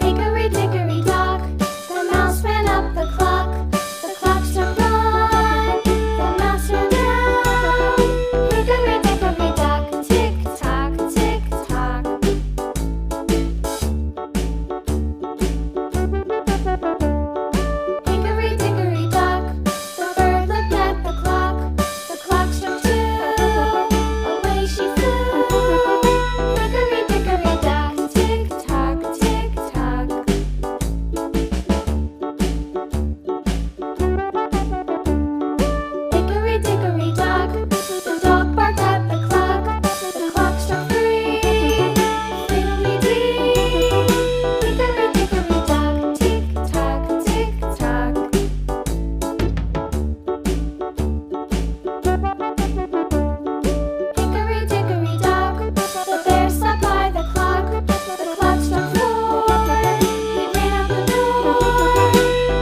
Hickory dickory dock, the mouse ran up the clock. The clock struck one, the mouse ran down. Hickory dickory dock, tick tock, tick tock. Hickory dickory dock, the bird looked at the clock. The clock struck two, away she flew. Hickory dickory dock, tick tock, tick tock. Hickory dickory dock, the dog barked at the clock. The clock struck three, fiddly-dee. Hickory dickory dock, tick tock, tick tock. Hickory dickory dock, the bear sat by the clock. The clock struck four, he ran out the door.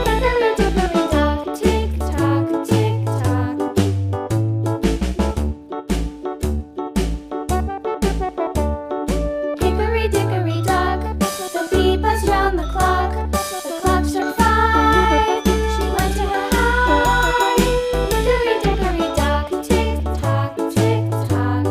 Hickory dickory dock, tick tock, tick tock. Hickory dickory dock, the bee buzzed round the clock. The clock struck five, she went to her hive. Hickory dickory dock, tick tock, tick tock.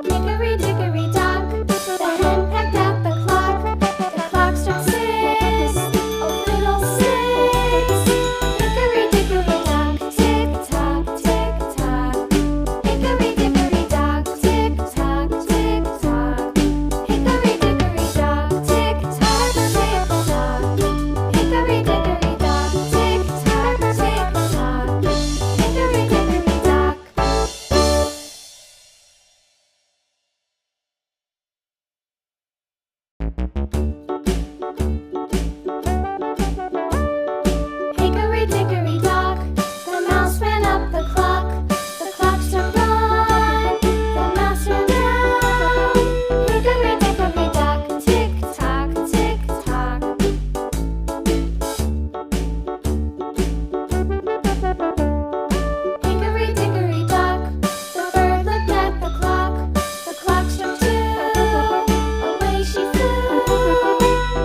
Hickory dickory dock, the hen pecked at the clock. The clock struck six, oh fiddle-six. Hickory dickory dock, tick tock, tick tock. Hickory dickory dock, tick tock, tick tock. Hickory dickory dock, tick tock, tick tock. Hickory dickory dock, tick tock, tick tock. Hickory dickory dock. Hickory dickory dock, the mouse ran up the clock. The clock struck one, the mouse ran down. Hickory dickory dock, tick tock, tick tock. Hickory dickory dock, the bird looked at the clock. The clock struck two, away she flew.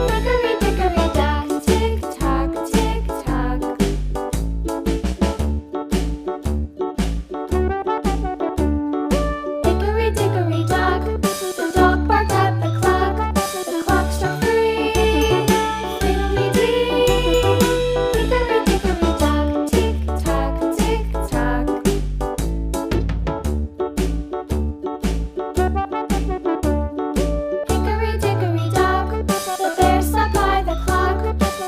Hickory dickory dock, tick tock, tick tock. Hickory dickory dock, the dog barked at the clock. The clock struck three, fiddly-dee. Hickory dickory dock, tick tock, tick tock. Hickory dickory dock, the bear sat by the clock.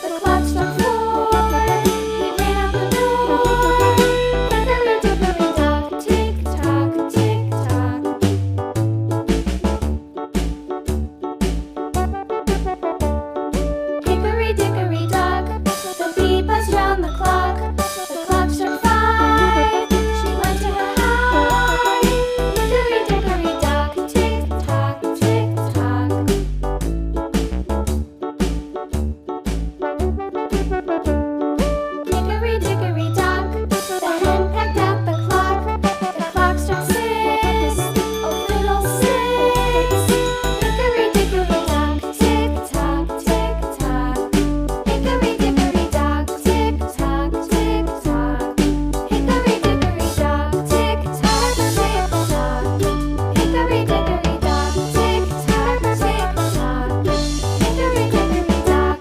The clock struck four, he ran out the door. Hickory dickory dock, tick tock, tick tock. Hickory dickory dock, the bee buzzed round the clock. The clock struck five, she went to her hive. Hickory dickory dock, tick tock, tick tock. Hickory dickory dock, the hen pecked at the clock. The clock struck six, oh fiddle-six. Hickory dickory dock, tick tock, tick tock. Hickory dickory dock, tick tock, tick tock. Hickory dickory dock, tick tock, tick tock. Hickory dickory dock, tick tock, tick tock. Hickory dickory dock.